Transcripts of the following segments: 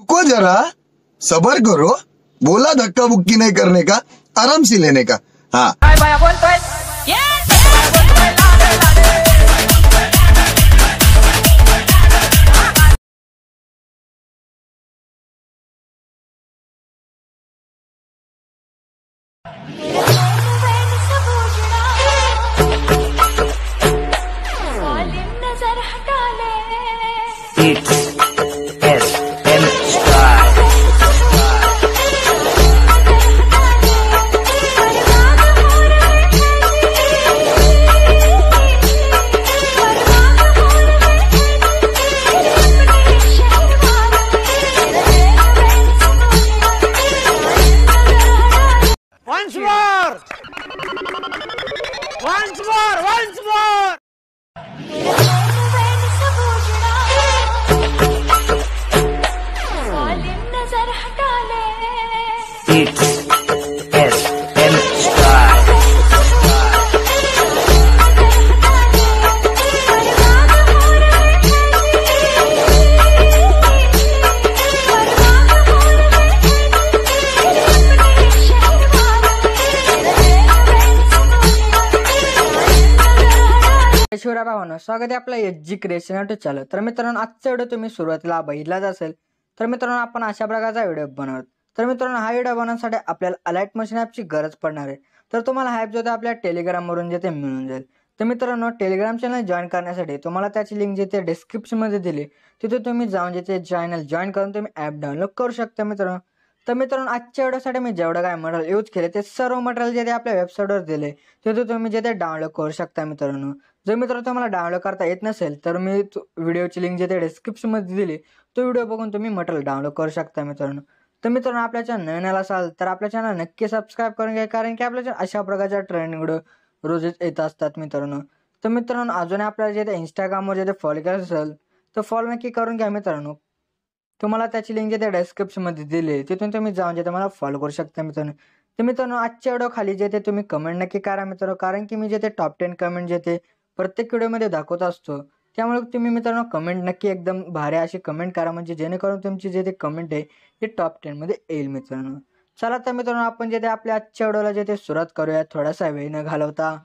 रुको जरा, सबर करो, बोला धक्का बुक्की नहीं करने का, आराम से लेने का। हाँ once more. शिवराय भावांनो, स्वागत आहे आपल्या एजी क्रिएशन युट्यूब चॅनल। तर मित्रांनो, आजचा व्हिडिओ तुम्ही सुरुवातीला बघितलाच असेल। तर मित्रांनो, आपण अशा प्रकारचा व्हिडिओ बनवत। तर मित्रांनो, हा व्हिडिओ बनवण्यासाठी आपल्याला अलाइट मशीन ॲपची गरज पडणार आहे। तर तुम्हाला हा ॲप जो आपल्या टेलिग्राम वरून जे ते मिळून जाईल। तर मित्रांनो, टेलिग्राम चॅनल जॉईन करण्यासाठी तुम्हाला त्याची लिंक जे ते डिस्क्रिप्शन मध्ये दिली, तिथे तुम्ही जाऊन जे ते चॅनल जॉईन करून तुम्ही ॲप डाउनलोड करू शकता मित्रांनो। तर मित्रांनो, आजच्या व्हिडिओसाठी मी जेवढं काय मटेरियल यूज केले ते सर्व मटेरियल जे ते आपल्या वेबसाईटवर दिले, तिथे तुम्ही जे ते डाउनलोड करू शकता मित्रांनो। जर मित्रांनो तुम्हाला डाउनलोड करता येत नसेल तर मी व्हिडिओची लिंक जे ते डिस्क्रिप्शन मध्ये दिली, तो व्हिडिओ बघून तुम्ही मटेरियल डाउनलोड करू शकता मित्रांनो। तर मित्रांनो, आपल्या चॅनल नवीन असाल तर आपल्या चॅनल नक्की सबस्क्राईब करून घ्या, कारण की आपल्या अशा प्रकारच्या ट्रेंडिंग व्हिडिओ रोजच येत असतात मित्रांनो। तर मित्रांनो, अजून आपल्याला जे ते इंस्टाग्रामवर जे ते फॉलो करायचं असेल तर फॉलो नक्की करून घ्या मित्रांनो। तुम्हाला त्याची लिंक जे ते डिस्क्रिप्शन मध्ये दिली, तिथून तुम्ही जाऊन जे मला फॉलो करू शकता मित्रांनो। तर मित्रांनो, आजच्या व्हिडिओ खाली जे ते तुम्ही कमेंट नक्की करा मित्रांनो, कारण की मी जे ते टॉप 10 कमेंट जे ते प्रत्येक व्हिडिओमध्ये दाखवत असतो। त्यामुळे तुम्ही मित्रांनो कमेंट नक्की एकदम भारी अशी कमेंट करा, म्हणजे जेणेकरून तुमची जे ते कमेंट आहे ते टॉप 10 मध्ये येईल मित्रांनो। चला तर मित्रांनो, आपण जे ते आपल्या आजच्या व्हिडिओला जे ते सुरुवात करूया थोडासा वेळ न घालवता।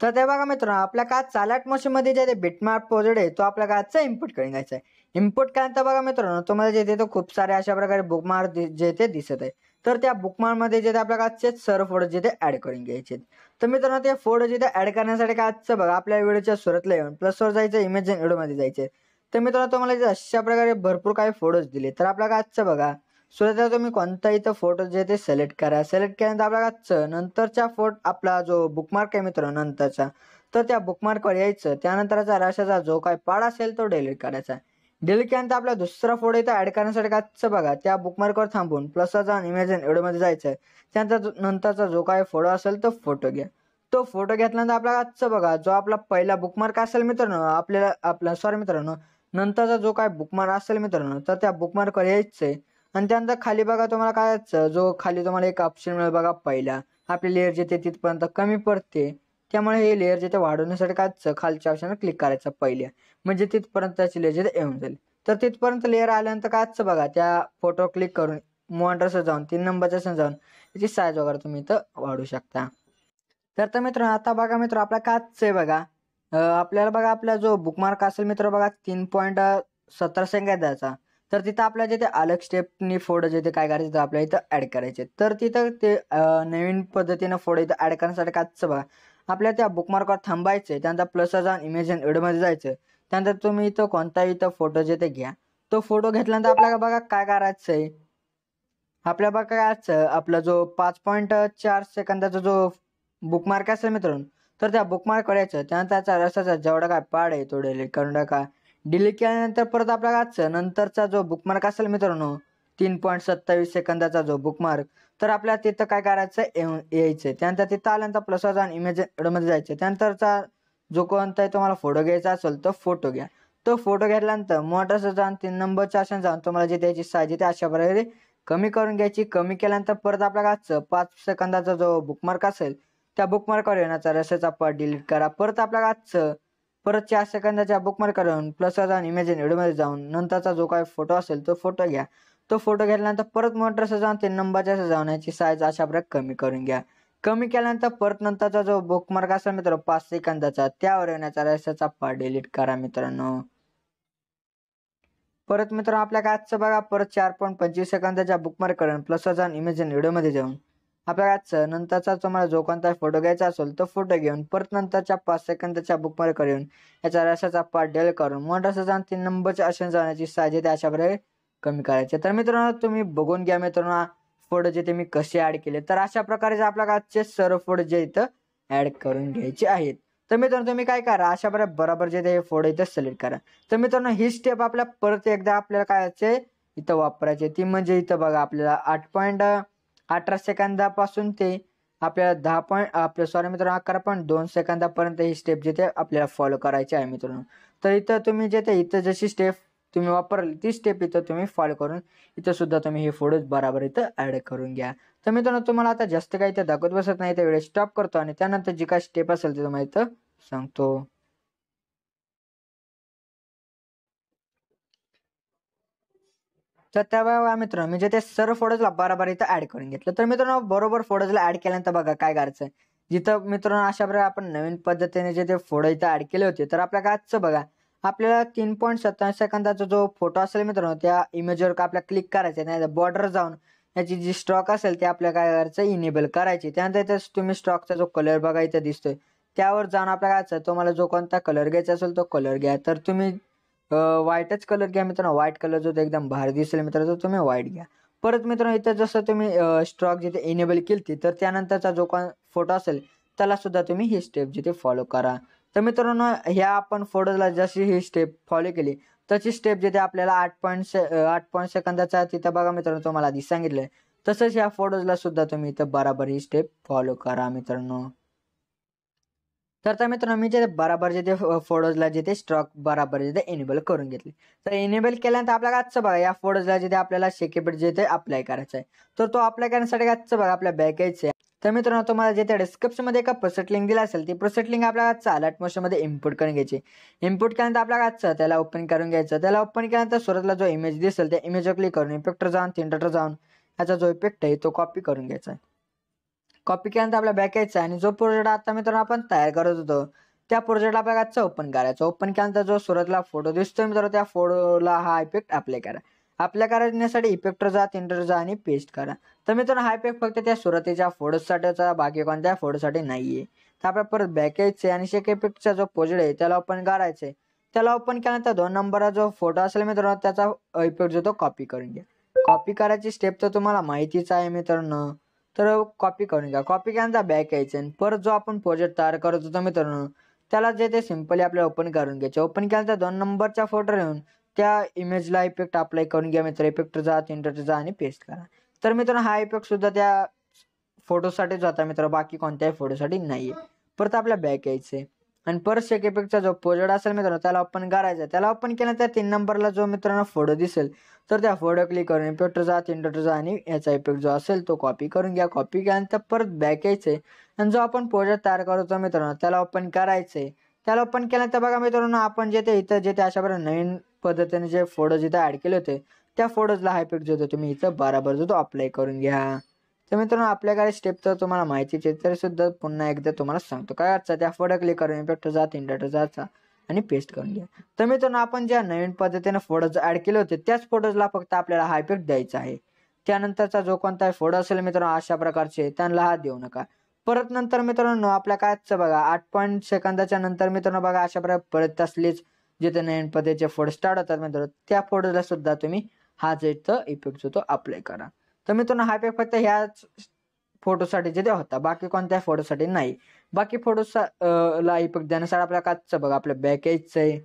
तर ते बघा मित्रांनो, आपल्या काय अलाइट मशीन मध्ये जे ते बिटमॅप प्रोजेक्ट आहे तो आपल्या काचा इम्पोर्ट करून घ्यायचा आहे। इम्पोर्ट केल्यानंतर बघा मित्रांनो, तुम्हाला जे ते खूप सारे अशा प्रकारे बुकमार्क जे ते दिसत आहे। तर त्या बुकमार्क मध्ये जे ते आपल्या काचे सर्व फोटो जे ते ऍड करून घ्यायचे। तर मित्रांनो, ते फोटो जे ते ऍड करण्यासाठी काचं बघा आपल्या व्हिडिओच्या सुरुवातीला येऊन प्लसवर जायचं, इमेज व्हिडिओ मध्ये जायचे। तर मित्रांनो, तुम्हाला अशा प्रकारे भरपूर काही फोटोज दिले। तर आपल्या काचं बघा सुरुवातीला तुम्ही कोणताही इथं फोटो जे ते सिलेक्ट करा। सिलेक्ट केल्यानंतर आपल्या काचं नंतरचा फोटो आपला जो बुकमार्क आहे मित्रांनो नंतरचा, तर त्या बुकमार्कवर यायचं। त्यानंतरचा रशाचा जो काही पार्ट असेल तो डिलीट करायचा। डिलीट केल्यानंतर आपला दुसरा फोटो इथं ऍड करण्यासाठी काचं बघा त्या बुकमार्कवर थांबून प्लसवर जाऊन इमेज व्हिडिओ मध्ये जायचं। त्यानंतर नंतरचा जो काही फोटो असेल तो फोटो घ्या। तो फोटो घेतल्यानंतर आपल्या काचं बघा जो आपला पहिला बुकमार्क असेल मित्रांनो, आपला सॉरी मित्रांनो, नंतरचा जो काही बुकमार्क असेल मित्रांनो, तर त्या बुकमार्कवर यायचंय। आणि त्यानंतर खाली बघा तुम्हाला काय जो खाली तुम्हाला एक ऑप्शन मिळेल बघा, पहिला आपली लेअर जे ते तिथपर्यंत कमी पडते, त्यामुळे हे लेअर जे ते वाढवण्यासाठी काय खालच्या ऑप्शनवर क्लिक करायचं पहिल्या, म्हणजे तिथपर्यंत त्याची लेअर जे ते येऊन जाईल। तर तिथपर्यंत लेअर आल्यानंतर काय बघा त्या फोटो क्लिक करून मॉनिटरवर जाऊन 3 नंबरच्या जाऊन त्याची साईज वगैरे तुम्ही इथं वाढवू शकता। तर मित्रांनो, आता बघा मित्र आपला काच आहे बघा, आपल्याला बघा आपला जो बुकमार्क असेल मित्र बघा 3.17 सेकंद द्यायचा। तर तिथं आपल्या जे ते अलग स्टेपनी फोटो जे ते काय करायचं आपल्या इथं ऍड करायचे। तर तिथं ते नवीन पद्धतीनं फोटो इथं ऍड करण्यासाठी काच बघा आपल्या त्या बुकमार्कवर थांबायचे। त्यानंतर प्लसवर जाऊन इमेज व्हिडिओ मध्ये जायचं। त्यानंतर तुम्ही इथं कोणताही इथं फोटो जे ते घ्या। तो फोटो घेतल्यानंतर आपल्याला बघा काय करायचंय, आपल्या बघा काय आपला जो 5.4 सेकंदाचा जो बुकमार्क असेल मित्रांनो, तर त्या बुकमार्क करायचं। त्यानंतर त्याचा रस्त्याचा जेवढा काय पार्ट आहे तो डिलीट करून टाका। डिलीट केल्यानंतर परत आपल्या नंतरचा जो बुकमार्क असेल मित्रांनो 3.27 सेकंदाचा जो बुकमार्क, तर आपल्याला तिथं काय करायचं यायचं। त्यानंतर तिथं आल्यानंतर प्लसवर जाऊन इमेज मध्ये जायचं। त्यानंतरचा जो कोणताही तुम्हाला फोटो घ्यायचा असेल तो फोटो घ्या। तो फोटो घेतल्यानंतर मोटरचं जाऊन 3 नंबरच्या ऑप्शन जाऊन तुम्हाला जे त्याची साईज ते अशा प्रकारे कमी करून घ्यायची। कमी केल्यानंतर परत आपल्या 5 सेकंदाचा जो बुकमार्क असेल त्या बुकमार्कवर येण्याचा रस्त्याचा पार्ट डिलीट करा। परत आपल्या परत 4 सेकंदाच्या बुकमार्क करून प्लसला जाऊन इमेज इन व्हिडिओमध्ये जाऊन नंतरचा जो काही फोटो असेल तो फोटो घ्या. तो फोटो घेतल्यानंतर परत मोटरसह जाऊन 3 नंबरच्या जाऊन याची साईज अशा प्रकारे कमी करून घ्या. कमी केल्यानंतर परत नंतरचा जो बुकमार्क असेल मित्रांनो 5 सेकंदाचा त्यावर येण्याचा रस्त्याचा पार्ट डिलीट करा मित्रांनो. परत मित्रांनो आपल्या आजचं बघा परत 4.25 सेकंदाच्या बुकमार्क करून प्लसला जाऊन इमेज इन व्हिडिओमध्ये जाऊन आपल्या आजचं नंतरचा तुम्हाला जो कोणता फोटो घ्यायचा असेल तो फोटो घेऊन परत नंतरच्या 5 सेकंदाच्या बुकमार्क करून याचा रस्त्याचा पार्ट डिलीट करून मोटरसह जाऊन 3 नंबरच्या असे जाण्याची साईज आहे अशा प्रकारे कमी करायचे. तर मित्रांनो तुम्ही बघून घ्या मित्रांनो फोटो जे ते मी कसे ऍड केले. तर अशा प्रकारे आपल्या आजचे सर्व फोटो जे इथं ऍड करून घ्यायचे आहेत. तर मित्रांनो तुम्ही काय करा अशा प्रकारे बरोबर जे ते फोटो इथं सिलेक्ट करा. तर मित्रांनो ही स्टेप आपल्या परत एकदा आपल्याला काय याचे इथं वापरायचे ती म्हणजे इथं बघा आपल्याला 8.18 सेकंदापासून ते आपल्याला 11.2 सेकंदापर्यंत ही स्टेप जे ते आपल्याला फॉलो करायची आहे मित्रांनो. तर इथं तुम्ही जे ते इथं जशी स्टेप तुम्ही वापरली ती स्टेप इथं तुम्ही फॉलो करून इथं सुद्धा तुम्ही हे फोटोज बरोबर इथं ऍड करून घ्या. तर मित्रांनो तुम्हाला आता जास्त काही इथं दाखवत बसत नाही तर वेळेस स्टॉप करतो आणि त्यानंतर जी काय स्टेप असेल ते तुम्हाला इथं सांगतो. तर त्या मित्रांनो मी जे ते सर्व फोटोजला बरोबर इथं ऍड करून घेतलं. तर मित्रांनो बरोबर फोटोजला ऍड केल्यानंतर बघा काय करायचं जिथं मित्रांनो अशा प्रकारे आपण नवीन पद्धतीने जे ते फोटो इथं ऍड केले होते तर आपल्या आजचं बघा आपल्याला 3.27 सेकंदाचा जो फोटो असेल मित्रांनो त्या इमेजवर आपल्याला क्लिक करायचं नाही बॉर्डर जाऊन याची जी स्टॉक असेल ते आपल्या काय करायचं इनेबल करायची. त्यानंतर इथं तुम्ही स्टॉकचा जो कलर बघा इथं दिसतोय त्यावर जाऊन आपल्या काय तुम्हाला जो कोणता कलर घ्यायचा असेल तो कलर घ्या. तर तुम्ही व्हाईटच कलर घ्या मित्रांनो. व्हाईट कलर जो एकदम भारी दिसेल मित्रांनो तुम्ही व्हाईट घ्या. परत मित्रांनो इथं जसं तुम्ही स्टॉक जिथे इनेबल केली तर त्यानंतरचा जो कोण फोटो असेल त्याला सुद्धा तुम्ही ही स्टेप जिथे फॉलो करा. तर मित्रांनो ह्या आपण फोटोला जशी ही स्टेप फॉलो केली तशी स्टेप जिथे आपल्याला 8 सेकंदाचा तिथं बघा मित्रांनो तुम्हाला आधी सांगितलंय तसंच ह्या फोटोजला सुद्धा तुम्ही इथं बराबर ही स्टेप फॉलो करा मित्रांनो. तर मित्रांनो मी जे बराबर जे फोटोजला जिथे स्टॉक बराबर जिथे इनेबल करून घेतले. तर इनेबल केल्यानंतर आपल्याला आजचं बघा या फोटोजला जिथे आपल्याला शेकेपेट जिथे अप्लाय करायचा आहे तर तो अप्लाय करण्यासाठी आजचं बघा आपल्या बॅक यायचं आहे. तर मित्रांनो तुम्हाला जे त्या डिस्क्रिप्शन मध्ये एका प्रोसेट लिंक दिला असेल ती प्रोसेट लिंक आपल्याला अलर्ट मोशन मध्ये इम्पोर्ट करून घ्यायची. इम्पोर्ट केल्यानंतर आपल्याला आजचं त्याला ओपन करून घ्यायचं. त्याला ओपन केल्यानंतर सुरुवातीला जो इमेज दिसेल त्या इमेजवर क्लिक करून इफेक्टर जाऊन थिंडर जाऊन याचा जो इफेक्ट आहे तो कॉपी करून घ्यायचा. कॉपी केल्यानंतर आपल्या बॅक यायचा आणि जो प्रोजेक्ट आता मित्रांनो आपण तयार करत होतो त्या प्रोजेक्टला आपल्याला आजचा ओपन करायचा. ओपन केल्यानंतर जो सुरुवातीला फोटो दिसतोय मित्रांनो त्या फोटोला हा इफेक्ट अप्लाय करा. अप्लाय करण्यासाठी इफेक्टर जा थिंडर जा आणि पेस्ट करा. तर मित्रांनो हा इफेक्ट फक्त त्या सुरुवातीच्या फोटोसाठीचा बाकी कोणत्या फोटोसाठी नाहीये. तर आपल्याला परत बॅक यायचे आणि शेक इफेक्टचा जो प्रोजेक्ट आहे त्याला ओपन करायचंय. त्याला ओपन केल्यानंतर 2 नंबरचा जो फोटो असेल मित्रांनो त्याचा इफेक्ट जो तो कॉपी करून घ्या. कॉपी करायची स्टेप तर तुम्हाला माहितीच आहे मित्रांनो. तर कॉपी करून घ्या. कॉपी केल्यानंतर बॅक यायचं आणि परत जो आपण प्रोजेक्ट तयार करत होतो मित्रांनो त्याला जे ते सिंपली आपल्याला ओपन करून घ्यायचे. ओपन केल्यानंतर 2 नंबरचा फोटो घेऊन त्या इमेजला इफेक्ट अप्लाय करून घ्या मित्र. इफेक्ट जा थिंडर जा आणि पेस्ट करा. तर मित्रांनो हा इफेक्ट सुद्धा त्या फोटोसाठीच होता मित्र बाकी कोणत्याही फोटोसाठी नाहीये. परत आपल्या बॅक यायचे आणि परत शेक इफेक्टचा जो प्रोजेक्ट असेल मित्रांनो त्याला ओपन करायचा. त्याला ओपन केल्यानंतर 3 नंबरला जो मित्रांनो फोटो दिसेल तर त्या फोटो क्लिक करून इफेक्ट जा थिंडर जा आणि याचा इफेक्ट जो असेल तो कॉपी करून घ्या. कॉपी केल्यानंतर परत बॅक यायचे आणि जो आपण प्रोजेक्ट तयार करतो मित्रांनो त्याला ओपन करायचंय. त्याला ओपन केल्यानंतर बघा मित्रांनो आपण जे ते इथं जे ते अशा प्रकारे नवीन पद्धतीने जे फोटो जिथे ऍड केले होते त्या फोटोजला हा इफेक्ट जो होतो तुम्ही इथं बराबर जो तो अप्लाय करून घ्या. तर मित्रांनो आपल्याकडे स्टेप तर तुम्हाला माहितीच आहे तरी सुद्धा पुन्हा एकदा तुम्हाला सांगतो काय अर्थ त्या फोटो क्लिक करून इफेक्ट जा थिंडर जाचा आणि पेस्ट करून घ्या. तर मित्रांनो आपण ज्या नवीन पद्धतीने फोटोज ऍड केले होते त्याच फोटोजला फक्त आपल्याला हा इफेक्ट द्यायचा आहे. त्यानंतरचा जो कोणताही फोटो असेल मित्रांनो अशा प्रकारचे त्यांना हा देऊ नका. परत नंतर मित्रांनो आपल्या कायच बघा 8 सेकंदाच्या नंतर मित्रांनो बघा अशा प्रकारे परत असलेच जिथे नवीन पद्धतीचे फोटो स्टार्ट होतात मित्रांनो त्या फोटोला सुद्धा तुम्ही हा जे इफेक्ट जो तो अप्लाय करा. तर मित्रांनो हा इफेक्ट फक्त ह्याच फोटोसाठी जिथे होता बाकी कोणत्याही फोटोसाठी नाही. बाकी फोटो ला इफेक्ट देण्यासाठी आपल्या काच बघा आपल्या बॅक यायचं आहे.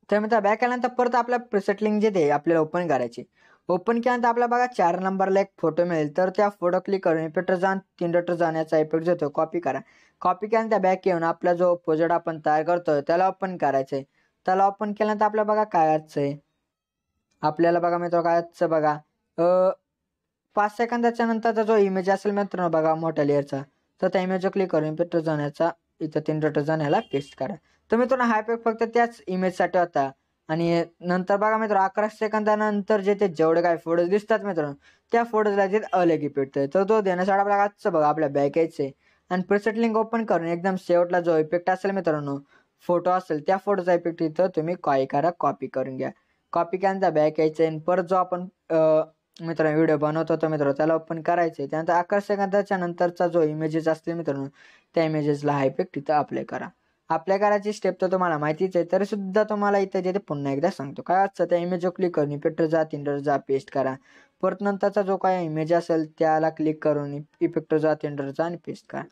तर मित्रांनो बॅक आल्यानंतर परत आपल्या प्रीसेट लिंक जे ते आपल्याला ओपन करायची. ओपन केल्यानंतर आपल्याला बघा 4 नंबरला एक फोटो मिळेल तर त्या फोटो क्लिक करून इफेक्टर जाऊन थिंडर जाण्याचा इफेक्ट जो तो कॉपी करा. कॉपी केल्यानंतर बॅक येऊन आपला जो प्रोजेक्ट आपण तयार करतोय त्याला ओपन करायचंय. त्याला ओपन केल्यानंतर आपल्याला बघा काय आहे आपल्याला बघा मित्रांनो काय बघा 5 सेकंदाच्या नंतरचा जो इमेज असेल मित्रांनो बघा मोठ्या लेअरचा तर त्या इमेजवर क्लिक करून इफेक्ट जाण्याचा इथं 3 डॉट जाण्याला पेस्ट करा. तर मित्रांनो हा इफेक्ट फक्त त्याच इमेजसाठी होता. आणि नंतर बघा मित्रांनो 11 सेकंदानंतर जे ते जेवढे काही फोटोज दिसतात मित्रांनो त्या फोटोजला जे अलग इफेक्ट आहे. तर तो देण्यासाठी आपल्याला आजचं बघा आपल्या बॅक यायचं आहे आणि प्रिसेट लिंक ओपन करून एकदम शेवटला जो इफेक्ट असेल मित्रांनो फोटो असेल त्या फोटोचा इफेक्ट इथं तुम्ही काय करा कॉपी करून घ्या. कॉपी केल्यानंतर बॅक यायचं आणि परत जो आपण मित्रांनो व्हिडिओ बनवत होतो मित्रांनो त्याला ओपन करायचे. त्यानंतर 11 सेकंदाच्या नंतरचा जो इमेजेस असतील मित्रांनो त्या इमेजेसला हा इफेक्ट इथं अप्लाय करा. अप्लाय करायची स्टेप तर तुम्हाला माहितीच आहे तरी सुद्धा तुम्हाला इथं जे ते पुन्हा एकदा सांगतो. काय असतं त्या इमेजवर क्लिक करून इफेक्ट जा 3 डॉट जा पेस्ट करा. परत नंतरचा जो काय इमेज असेल त्याला क्लिक करून इफेक्ट जा 3 डॉट जा आणि पेस्ट करा.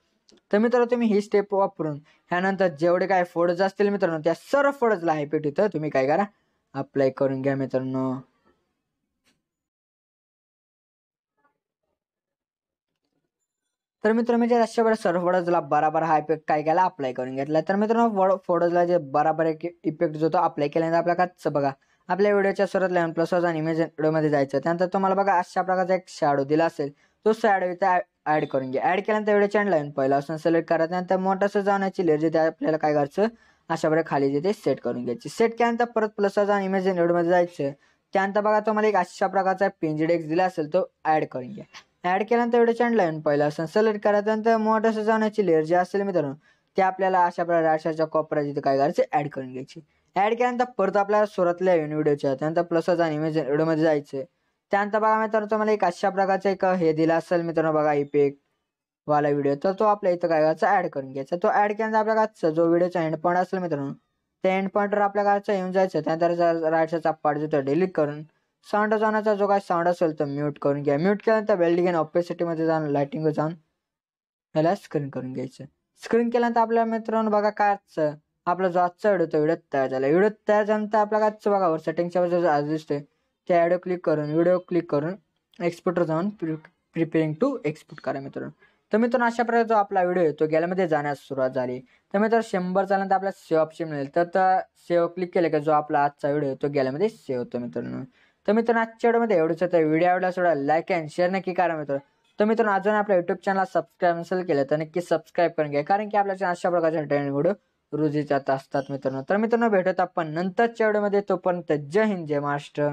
तर मित्रांनो तुम्ही ही स्टेप वापरून ह्यानंतर जेवढे काय फोटोज असतील मित्रांनो त्या सर्व फोटोजला हा इफेक्ट इथं तुम्ही काय करा अप्लाय करून घ्या मित्रांनो. तर मित्रांनो म्हणजे अशा वेळेस सर्व फोटोजला बराबर हा इफेक्ट काय केला अप्लाय करून घेतला. तर मित्रांनो फोटोजला जे बराबर इफेक्ट जो तो अप्लाय केल्यानंतर आपल्या काय बघा आपल्या व्हिडिओच्या सुरुवात लावून प्लस आणि इमेज व्हिडिओमध्ये जायचं. त्यानंतर तुम्हाला बघा अशा प्रकारचा एक शॅडो दिला असेल तो शॅडो इथं ऍड करून घ्या. ऍड केल्यानंतर व्हिडिओ चॅनल लावून पहिला असं सिलेक्ट करा. त्यानंतर मोठासं जाण्याची लेअर जे आपल्याला काय करायचं अशा प्रकारे खाली जे ते सेट करून घ्यायची. सेट केल्यानंतर परत प्लस आणि इमेज व्हिडिओमध्ये जायचं. त्यानंतर बघा तुम्हाला एक अशा प्रकारचा पिंजडेक्स दिला असेल तो ऍड करून घ्या. ऍड केल्यानंतर व्हिडिओ चॅनल लावून पहिला असं सिलेक्ट करा. त्यानंतर मोठासं जाण्याची लेअर जी असेल मित्रांनो ते आपल्याला अशा प्रकारे राशाच्या कोपऱ्यात जिथे काय करायचं ऍड करून घ्यायची. ऍड केल्यानंतर परत आपल्याला सुरुवातल्या व्हिडिओच्या त्यानंतर प्लस आणि इमेज व्हिडिओमध्ये जायचं. त्यानंतर बघा मित्रांनो तुम्हाला एक अशा प्रकारचा एक हे दिला असेल मित्रांनो बघा इफेक्ट वाला व्हिडिओ तर तो आपल्या इथं काय करायचा ऍड करून घ्यायचा. तो ऍड केल्यानंतर आपल्या जो व्हिडिओचा एंड पॉईंट असेल मित्रांनो त्या एंड पॉईंटवर आपल्या करायचं येऊन जायचं. त्यानंतर राईटचा पार्ट जो तो डिलीट करून साऊंड जाण्याचा जो काय साऊंड असेल तो म्यूट करून घ्या. म्यूट केल्यानंतर वेल्डिंग आणि ऑपेसिटी मध्ये जाऊन लाइटिंग जाऊन ह्याला स्क्रीन करून घ्यायचं. स्क्रीन केल्यानंतर आपल्या मित्रांनो बघा काय आपला जो आजचा व्हिडिओ तो व्हिडिओ तयार झाला. व्हिडिओ तयार झाल्यानंतर आपल्या काय बघा सेटिंगच्या वरती आज दिसतोय त्या व्हिडिओ क्लिक करून एक्सपोर्टर जाऊन प्रिपेअरिंग टू एक्सपोर्ट करा मित्रांनो. तर मित्रांनो अशा प्रकारे जो आपला व्हिडिओ आहे तो गॅलरीमध्ये जाण्यास सुरुवात झाली. तर मित्रांनो 100 झाल्यानंतर आपल्याला सेव्ह ऑप्शन मिळेल. तर सेव्ह क्लिक केलं की जो आपला आजचा व्हिडिओ तो गॅलरीमध्ये सेव्ह होतो मित्रांनो. तर मित्रांनो आजच्या व्हिडिओमध्ये एवढंच होतं. व्हिडिओ आवडला सोडा लाईक अँड शेअर नक्की करा मित्रांनो. तर मित्रांनो अजून आपल्या युट्यूब चॅनल सबस्क्राईब नसेल केलं तर नक्की सबस्क्राईब करून घ्या कारण की आपल्या अशा प्रकारचे ट्रेंड व्हिडिओ रोज येत असतात मित्रांनो. तर मित्रांनो भेटत आपण नंतरच्या व्हिडिओमध्ये. तोपर्यंत जय हिंद जय महाराष्ट्र.